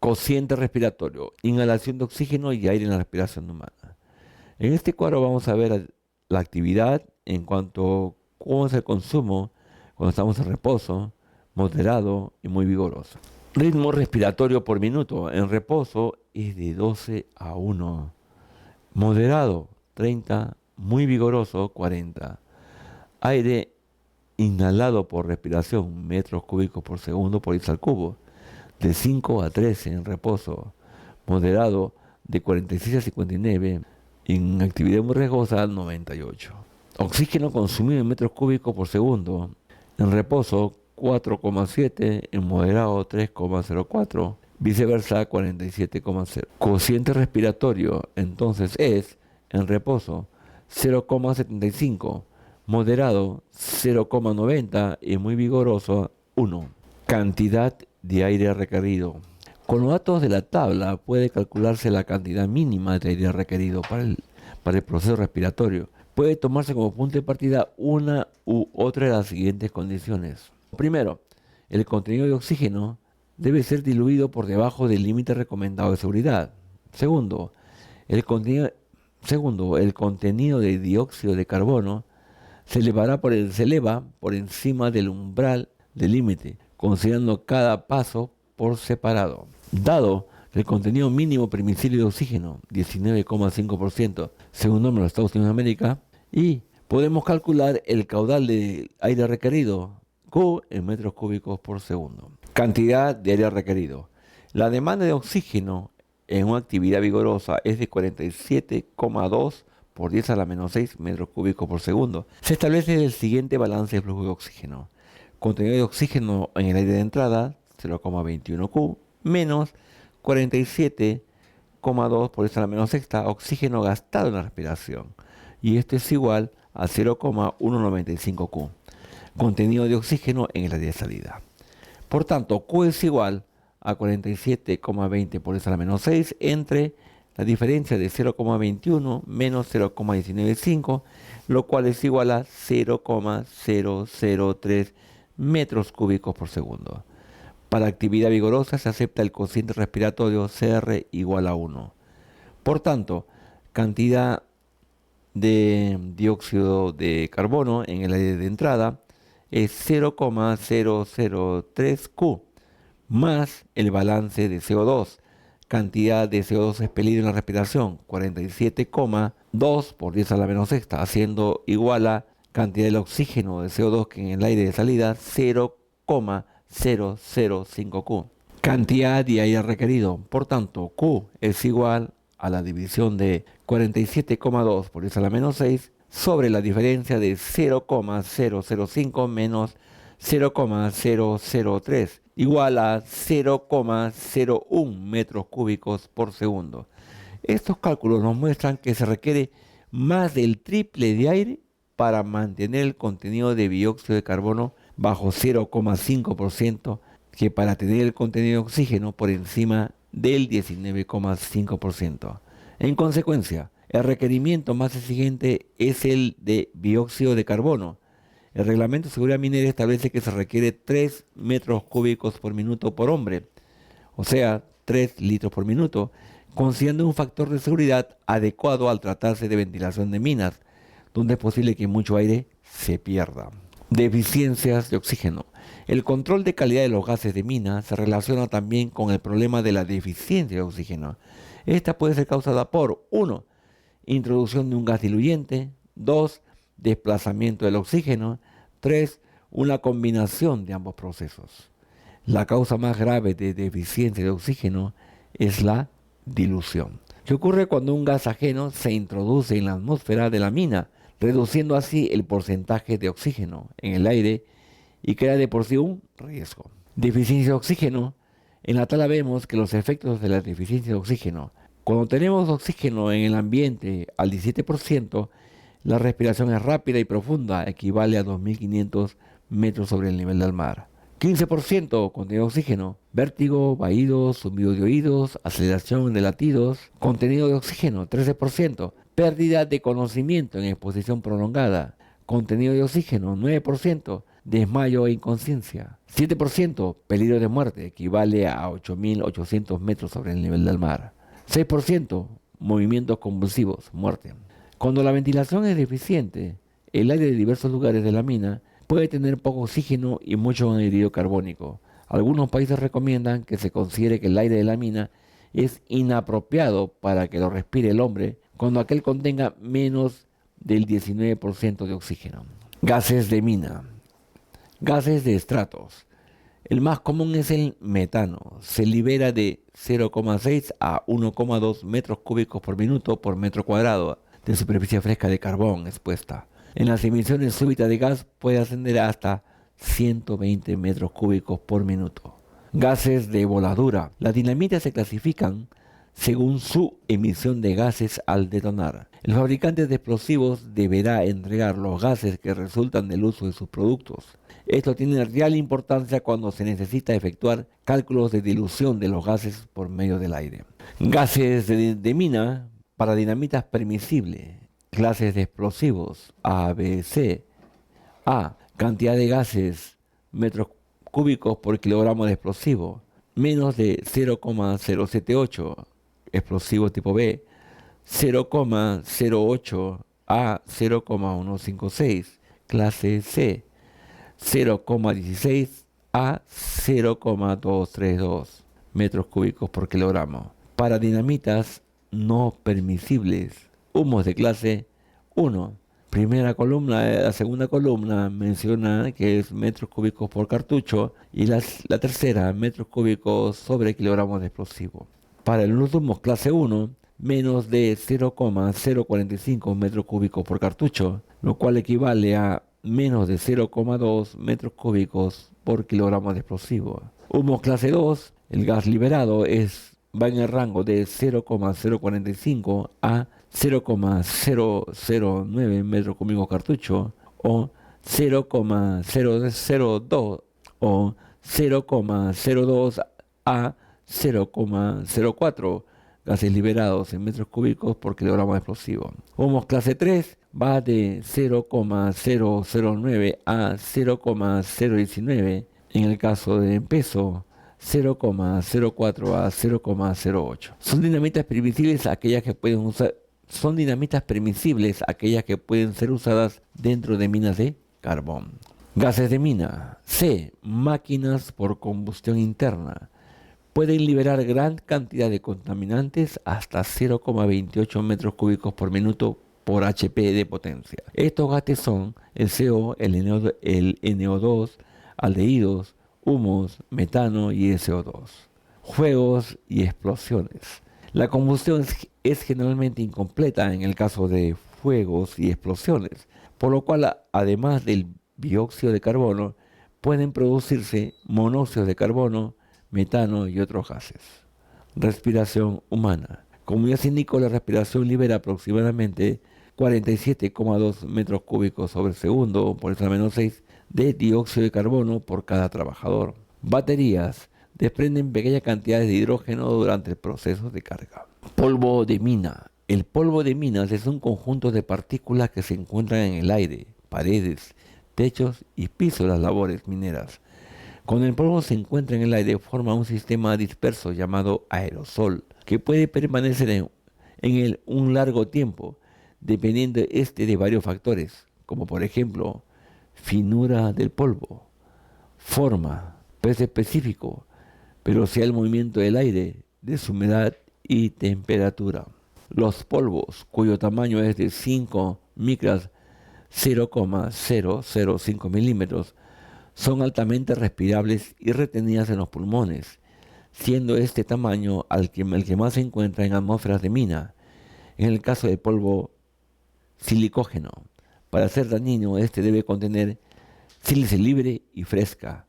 Cociente respiratorio, inhalación de oxígeno y aire en la respiración humana. En este cuadro vamos a ver la actividad en cuanto a cómo es el consumo cuando estamos en reposo, moderado y muy vigoroso. Ritmo respiratorio por minuto en reposo es de 12 a 1. Moderado 30, muy vigoroso 40. Aire inhalado por respiración, metros cúbicos por segundo por litro al cubo, de 5 a 13 en reposo. Moderado de 46 a 59. En actividad muy riesgosa 98. Oxígeno consumido en metros cúbicos por segundo. En reposo 4,7, en moderado 3,04, viceversa 47,0. Cociente respiratorio entonces es en reposo 0,75, moderado 0,90 y muy vigoroso 1. Cantidad de aire requerido. Con los datos de la tabla puede calcularse la cantidad mínima de aire requerido para el proceso respiratorio. Puede tomarse como punto de partida una u otra de las siguientes condiciones. Primero, el contenido de oxígeno debe ser diluido por debajo del límite recomendado de seguridad. Segundo, el contenido de dióxido de carbono se eleva por encima del umbral del límite, considerando cada paso por separado. Dado el contenido mínimo permisible de oxígeno, 19,5%, según norma de los Estados Unidos de América, y podemos calcular el caudal de aire requerido, Q, en metros cúbicos por segundo. Cantidad de aire requerido. La demanda de oxígeno en una actividad vigorosa es de 47,2 por 10 a la menos 6 metros cúbicos por segundo. Se establece el siguiente balance de flujo de oxígeno. Contenido de oxígeno en el aire de entrada, 0,21 Q, menos 47,2 por 10 a la menos sexta oxígeno gastado en la respiración. Y esto es igual a 0,195 Q. Contenido de oxígeno en el aire de salida. Por tanto, Q es igual a 47,20 por 10 a la menos 6 entre la diferencia de 0,21 menos 0,195, lo cual es igual a 0,003 metros cúbicos por segundo. Para actividad vigorosa se acepta el cociente respiratorio CR igual a 1. Por tanto, cantidad de dióxido de carbono en el aire de entrada es 0,003 Q más el balance de CO2. Cantidad de CO2 expelido en la respiración, 47,2 por 10 a la menos sexta, haciendo igual a cantidad del oxígeno de CO2 que en el aire de salida, 0,005 Q. Cantidad de aire requerido, por tanto, Q es igual a la división de 47,2 por 10 a la menos 6 sobre la diferencia de 0,005 menos 0,003, igual a 0,01 metros cúbicos por segundo. Estos cálculos nos muestran que se requiere más del triple de aire para mantener el contenido de dióxido de carbono bajo 0,5% que para tener el contenido de oxígeno por encima del 19,5%. En consecuencia, el requerimiento más exigente es el de dióxido de carbono. El Reglamento de Seguridad Minera establece que se requiere 3 metros cúbicos por minuto por hombre, o sea, 3 litros por minuto, considerando un factor de seguridad adecuado al tratarse de ventilación de minas, donde es posible que mucho aire se pierda. Deficiencias de oxígeno. El control de calidad de los gases de mina se relaciona también con el problema de la deficiencia de oxígeno. Esta puede ser causada por 1. Introducción de un gas diluyente. 2. Desplazamiento del oxígeno. 3. Una combinación de ambos procesos. La causa más grave de deficiencia de oxígeno es la dilución, que ocurre cuando un gas ajeno se introduce en la atmósfera de la mina, reduciendo así el porcentaje de oxígeno en el aire y crea de por sí un riesgo. Deficiencia de oxígeno. En la tabla vemos que los efectos de la deficiencia de oxígeno. Cuando tenemos oxígeno en el ambiente al 17%, la respiración es rápida y profunda, equivale a 2.500 metros sobre el nivel del mar. 15% contenido de oxígeno, vértigo, vaídos, zumbido de oídos, aceleración de latidos. Contenido de oxígeno, 13%, pérdida de conocimiento en exposición prolongada. Contenido de oxígeno, 9%, desmayo e inconsciencia. 7%, peligro de muerte, equivale a 8.800 metros sobre el nivel del mar. 6%, movimientos convulsivos, muerte. Cuando la ventilación es deficiente, el aire de diversos lugares de la mina puede tener poco oxígeno y mucho anhídrido carbónico. Algunos países recomiendan que se considere que el aire de la mina es inapropiado para que lo respire el hombre cuando aquel contenga menos del 19% de oxígeno. Gases de mina. Gases de estratos. El más común es el metano. Se libera de 0,6 a 1,2 metros cúbicos por minuto por metro cuadrado de superficie fresca de carbón expuesta. En las emisiones súbitas de gas puede ascender hasta 120 metros cúbicos por minuto. Gases de voladura. Las dinamitas se clasifican según su emisión de gases al detonar. El fabricante de explosivos deberá entregar los gases que resultan del uso de sus productos. Esto tiene real importancia cuando se necesita efectuar cálculos de dilución de los gases por medio del aire. Gases de mina para dinamitas permisibles. Clases de explosivos A, B, C. A. Cantidad de gases metros cúbicos por kilogramo de explosivo. Menos de 0,078. Explosivo tipo B. 0,08 a 0,156. Clase C. 0,16 a 0,232 metros cúbicos por kilogramo. Para dinamitas no permisibles, humos de clase 1. Primera columna, la segunda columna menciona que es metros cúbicos por cartucho y la tercera metros cúbicos sobre kilogramos de explosivo. Para los humos clase 1, menos de 0,045 metros cúbicos por cartucho, lo cual equivale a menos de 0,2 metros cúbicos por kilogramo de explosivo. Humos clase 2, el gas liberado va en el rango de 0,045 a 0,009 metros cúbicos cartucho o 0,002 o 0,02 a 0,04 gases liberados en metros cúbicos por kilogramo de explosivo. Humos clase 3 va de 0,009 a 0,019 en el caso de peso 0,04 a 0,08. Son dinamitas permisibles aquellas que pueden ser usadas dentro de minas de carbón. Gases de mina. C. Máquinas por combustión interna. Pueden liberar gran cantidad de contaminantes hasta 0,28 metros cúbicos por minuto por HP de potencia. Estos gases son el CO, el NO2, aldehídos, humos, metano y SO2. Fuegos y explosiones. La combustión es generalmente incompleta en el caso de fuegos y explosiones, por lo cual, además del dióxido de carbono, pueden producirse monóxidos de carbono, metano y otros gases. Respiración humana. Como ya se indicó, la respiración libera aproximadamente 47,2 metros cúbicos sobre segundo, por eso menos 6, de dióxido de carbono por cada trabajador. Baterías desprenden pequeñas cantidades de hidrógeno durante el proceso de carga. Polvo de mina. El polvo de minas es un conjunto de partículas que se encuentran en el aire, paredes, techos y pisos de las labores mineras. Cuando el polvo se encuentra en el aire, forma un sistema disperso llamado aerosol, que puede permanecer en él un largo tiempo, dependiendo de varios factores, como por ejemplo, finura del polvo, forma, peso específico, velocidad del movimiento del aire, de su humedad y temperatura. Los polvos, cuyo tamaño es de 5 micras, 0,005 milímetros, son altamente respirables y retenidas en los pulmones, siendo este tamaño el que más se encuentra en atmósferas de mina. En el caso del polvo silicógeno, para ser dañino, este debe contener sílice libre y fresca.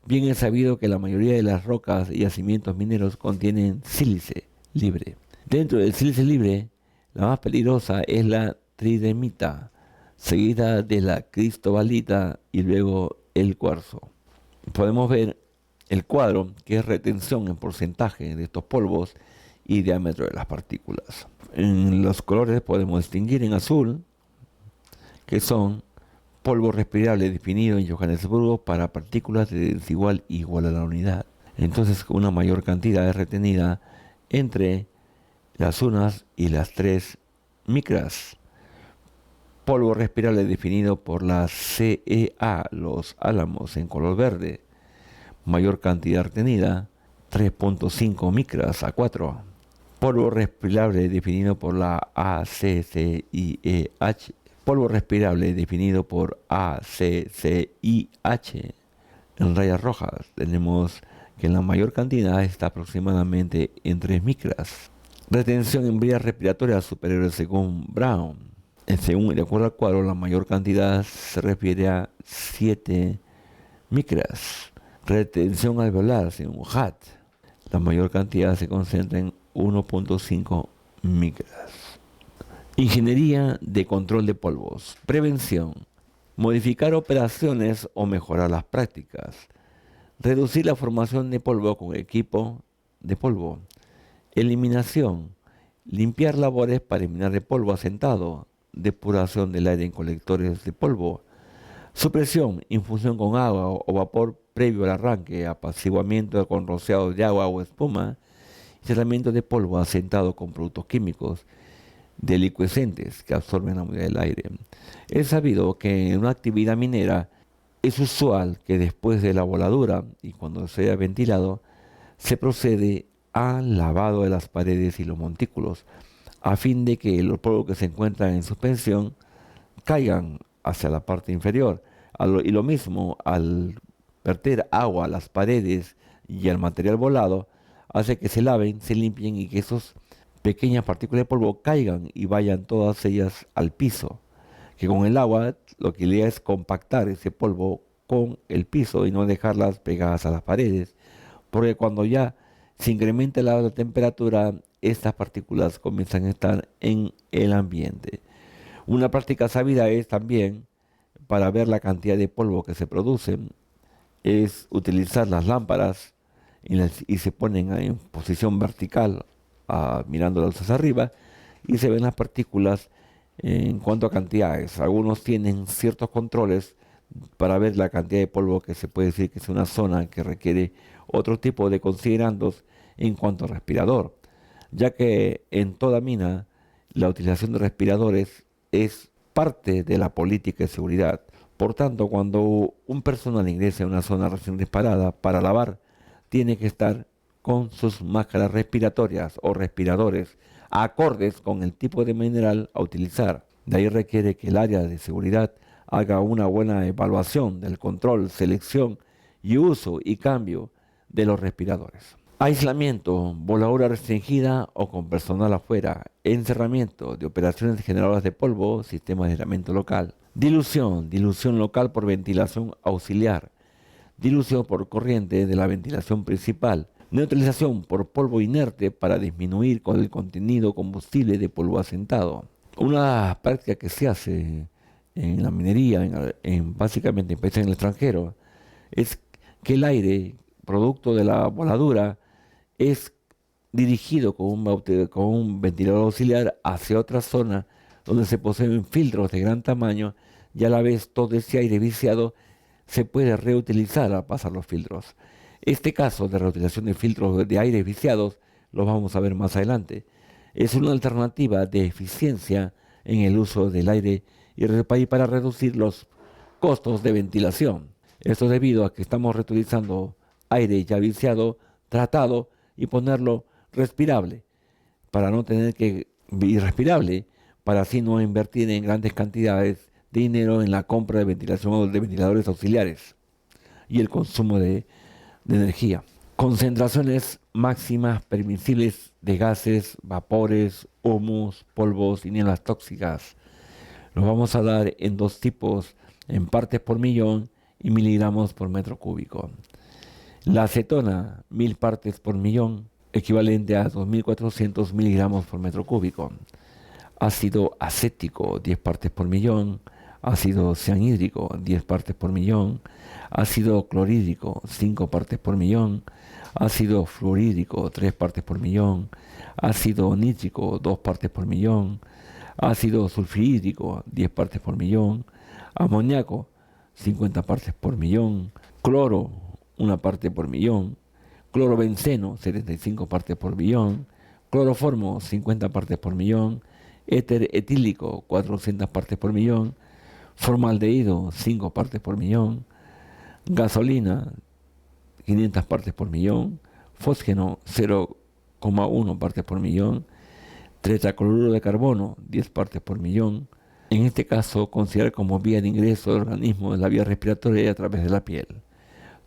Bien es sabido que la mayoría de las rocas y yacimientos mineros contienen sílice libre. Dentro del sílice libre, la más peligrosa es la tridemita, seguida de la cristobalita y luego el cuarzo. Podemos ver el cuadro, que es retención en porcentaje de estos polvos y diámetro de las partículas. En los colores podemos distinguir en azul, que son polvo respirable definido en Johannesburgo para partículas de desigual igual a la unidad. Entonces, una mayor cantidad es retenida entre las unas y las 3 micras. Polvo respirable definido por la CEA, los álamos en color verde. Mayor cantidad retenida, 3.5 micras a 4. Polvo respirable definido por la ACCIEH. Polvo respirable definido por ACCIH. En rayas rojas tenemos que la mayor cantidad está aproximadamente en 3 micras. Retención en vías respiratorias superiores según Brown. De acuerdo al cuadro, la mayor cantidad se refiere a 7 micras. Retención alveolar según HAT. La mayor cantidad se concentra en 1.5 micras. Ingeniería de control de polvos. Prevención. Modificar operaciones o mejorar las prácticas. Reducir la formación de polvo con equipo de polvo. Eliminación. Limpiar labores para eliminar el polvo asentado. Depuración del aire en colectores de polvo. Supresión. Infusión con agua o vapor previo al arranque. Apaciguamiento con rociado de agua o espuma. Y tratamiento de polvo asentado con productos químicos delicuescentes que absorben la humedad del aire. Es sabido que en una actividad minera es usual que después de la voladura y cuando se haya ventilado, se procede al lavado de las paredes y los montículos, a fin de que los polvos que se encuentran en suspensión caigan hacia la parte inferior. Y lo mismo, al verter agua a las paredes y al material volado, hace que se laven, se limpien y que esos pequeñas partículas de polvo caigan y vayan todas ellas al piso. Que con el agua lo que le es compactar ese polvo con el piso y no dejarlas pegadas a las paredes, porque cuando ya se incrementa la temperatura, estas partículas comienzan a estar en el ambiente. Una práctica sabida es también, para ver la cantidad de polvo que se produce, es utilizar las lámparas y se ponen en posición vertical, mirándolas hacia arriba, y se ven las partículas en cuanto a cantidades. Algunos tienen ciertos controles para ver la cantidad de polvo, que se puede decir que es una zona que requiere otro tipo de considerandos en cuanto a respirador, ya que en toda mina la utilización de respiradores es parte de la política de seguridad. Por tanto, cuando un personal ingresa a una zona recién disparada para lavar, tiene que estar con sus máscaras respiratorias o respiradores acordes con el tipo de mineral a utilizar. De ahí requiere que el área de seguridad haga una buena evaluación del control, selección y uso y cambio de los respiradores. Aislamiento, voladura restringida o con personal afuera, encerramiento de operaciones generadoras de polvo, sistema de aislamiento local. Dilución, dilución local por ventilación auxiliar. Dilución por corriente de la ventilación principal. Neutralización por polvo inerte para disminuir con el contenido combustible de polvo asentado. Una práctica que se hace en la minería, básicamente en países en el extranjero, es que el aire, producto de la voladura, es dirigido con un ventilador auxiliar hacia otra zona donde se poseen filtros de gran tamaño, y a la vez todo ese aire viciado se puede reutilizar al pasar los filtros. Este caso de reutilización de filtros de aire viciados lo vamos a ver más adelante. Es una alternativa de eficiencia en el uso del aire y para reducir los costos de ventilación. Esto debido a que estamos reutilizando aire ya viciado, tratado, y ponerlo respirable, para no tener que irrespirable, para así no invertir en grandes cantidades de dinero en la compra de ventilación o de ventiladores auxiliares y el consumo de energía. Concentraciones máximas permisibles de gases, vapores, humos, polvos y nieblas tóxicas. Los vamos a dar en dos tipos, en partes por millón y miligramos por metro cúbico. La acetona, 1000 partes por millón, equivalente a 2400 miligramos por metro cúbico. Ácido acético, 10 partes por millón. Ácido cianhídrico, 10 partes por millón. Ácido clorhídrico, 5 partes por millón. Ácido fluorhídrico, 3 partes por millón. Ácido nítrico, 2 partes por millón. Ácido sulfhídrico, 10 partes por millón. Amoníaco, 50 partes por millón. Cloro, 1 parte por millón. Clorobenceno, 75 partes por millón. Cloroformo, 50 partes por millón. Éter etílico, 400 partes por millón. Formaldehído, 5 partes por millón. Gasolina, 500 partes por millón. Fósgeno, 0,1 partes por millón. Tetracloruro de carbono, 10 partes por millón. En este caso, considerar como vía de ingreso del organismo la vía respiratoria a través de la piel.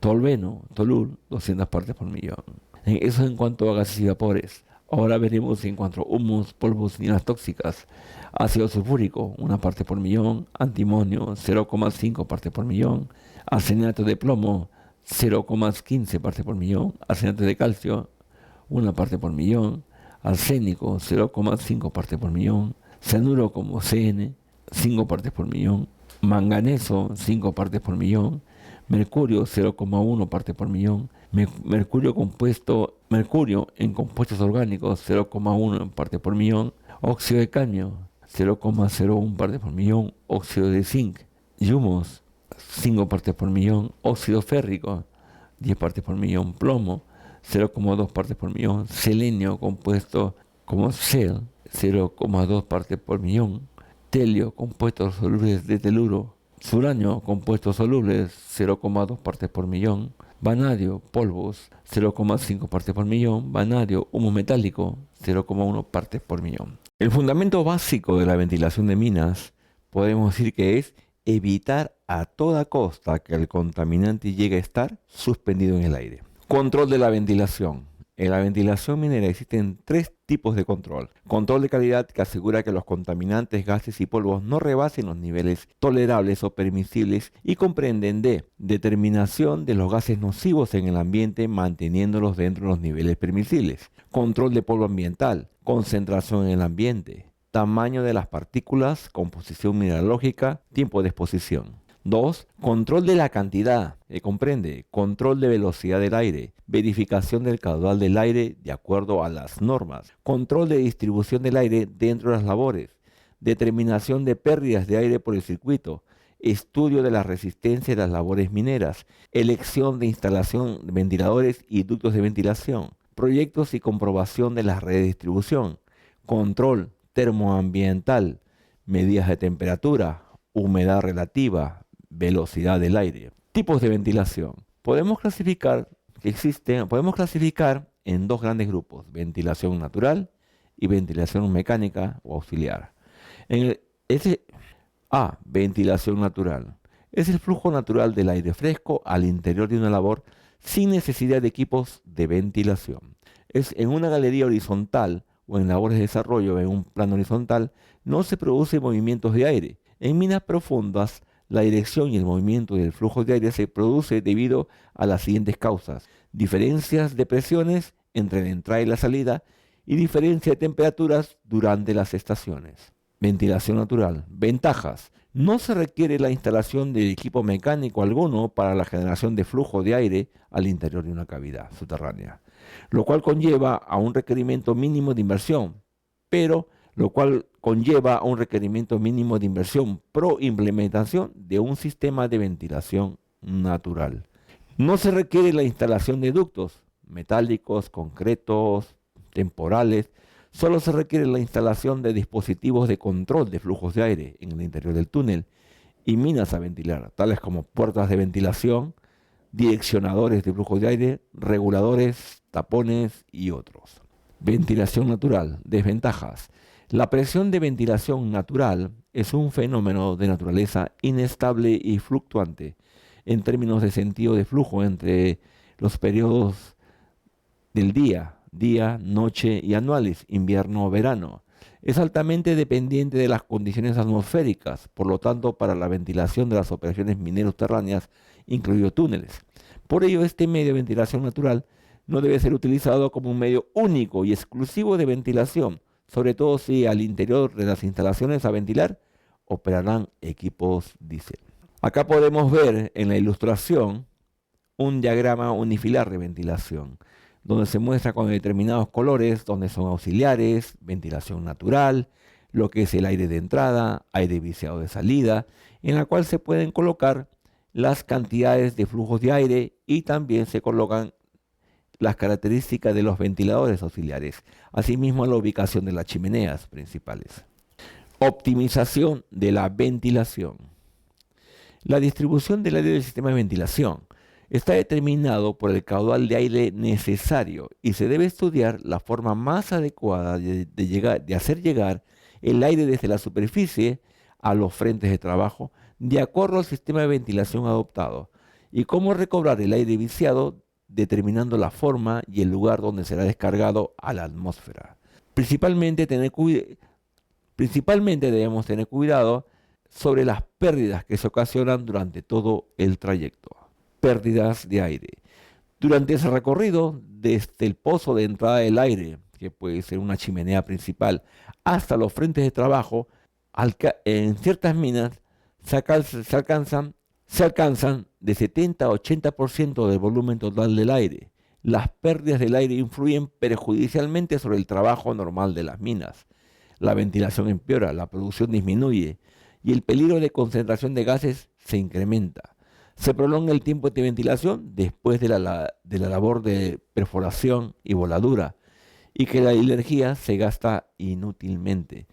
Tolveno, tolul, 200 partes por millón. Eso en cuanto a gases y vapores. Ahora veremos en cuanto a humus, polvos y las tóxicas. Ácido sulfúrico, 1 parte por millón. Antimonio, 0,5 partes por millón. Arsenato de plomo, 0,15 partes por millón. Arsenato de calcio, 1 parte por millón. Arsénico, 0,5 partes por millón. Cianuro como CN, 5 partes por millón. Manganeso, 5 partes por millón. Mercurio, 0,1 parte por millón. Mercurio en compuestos orgánicos, 0,1 parte por millón. Óxido de cadmio, 0,01 parte por millón. Óxido de zinc y humos, 5 partes por millón. Óxido férrico, 10 partes por millón. Plomo, 0,2 partes por millón. Selenio compuesto como SEL, 0,2 partes por millón. Telio, compuestos solubles de teluro. Uranio, compuestos solubles, 0,2 partes por millón. Vanadio, polvos, 0,5 partes por millón. Vanadio, humo metálico, 0,1 partes por millón. El fundamento básico de la ventilación de minas podemos decir que es evitar a toda costa que el contaminante llegue a estar suspendido en el aire. Control de la ventilación. En la ventilación minera existen 3 tipos de control. Control de calidad, que asegura que los contaminantes, gases y polvos no rebasen los niveles tolerables o permisibles, y comprenden de determinación de los gases nocivos en el ambiente manteniéndolos dentro de los niveles permisibles. Control de polvo ambiental, concentración en el ambiente, tamaño de las partículas, composición mineralógica, tiempo de exposición. 2. Control de la cantidad, que comprende control de velocidad del aire, verificación del caudal del aire de acuerdo a las normas, control de distribución del aire dentro de las labores, determinación de pérdidas de aire por el circuito, estudio de la resistencia de las labores mineras, elección de instalación de ventiladores y ductos de ventilación, proyectos y comprobación de las redes de distribución, control termoambiental, medidas de temperatura, humedad relativa, velocidad del aire. Tipos de ventilación. Podemos clasificar en 2 grandes grupos: ventilación natural y ventilación mecánica o auxiliar. Ventilación natural. Es el flujo natural del aire fresco al interior de una labor sin necesidad de equipos de ventilación. Es en una galería horizontal o en labores de desarrollo en un plano horizontal, no se producen movimientos de aire. En minas profundas, la dirección y el movimiento del flujo de aire se produce debido a las siguientes causas: diferencias de presiones entre la entrada y la salida y diferencia de temperaturas durante las estaciones. Ventilación natural. Ventajas. No se requiere la instalación de equipo mecánico alguno para la generación de flujo de aire al interior de una cavidad subterránea, lo cual conlleva a un requerimiento mínimo de inversión, pro implementación de un sistema de ventilación natural. No se requiere la instalación de ductos metálicos, concretos, temporales. Solo se requiere la instalación de dispositivos de control de flujos de aire en el interior del túnel y minas a ventilar, tales como puertas de ventilación, direccionadores de flujo de aire, reguladores, tapones y otros. Ventilación natural. Desventajas. La presión de ventilación natural es un fenómeno de naturaleza inestable y fluctuante en términos de sentido de flujo entre los periodos del día, noche y anuales, invierno, verano. Es altamente dependiente de las condiciones atmosféricas, por lo tanto, para la ventilación de las operaciones mineras subterráneas, incluidos túneles. Por ello, este medio de ventilación natural no debe ser utilizado como un medio único y exclusivo de ventilación, sobre todo si al interior de las instalaciones a ventilar operarán equipos diésel. Acá podemos ver en la ilustración un diagrama unifilar de ventilación, donde se muestra con determinados colores, donde son auxiliares, ventilación natural, lo que es el aire de entrada, aire viciado de salida, en la cual se pueden colocar las cantidades de flujos de aire y también se colocan las características de los ventiladores auxiliares, asimismo la ubicación de las chimeneas principales. Optimización de la ventilación. La distribución del aire del sistema de ventilación está determinado por el caudal de aire necesario y se debe estudiar la forma más adecuada de hacer llegar el aire desde la superficie a los frentes de trabajo de acuerdo al sistema de ventilación adoptado y cómo recobrar el aire viciado determinando la forma y el lugar donde será descargado a la atmósfera. Principalmente debemos tener cuidado sobre las pérdidas que se ocasionan durante todo el trayecto. Pérdidas de aire. Durante ese recorrido, desde el pozo de entrada del aire, que puede ser una chimenea principal, hasta los frentes de trabajo, en ciertas minas se alcanzan de 70 a 80% del volumen total del aire. Las pérdidas del aire influyen perjudicialmente sobre el trabajo normal de las minas. La ventilación empeora, la producción disminuye y el peligro de concentración de gases se incrementa. Se prolonga el tiempo de ventilación después de la labor de perforación y voladura y que la energía se gasta inútilmente.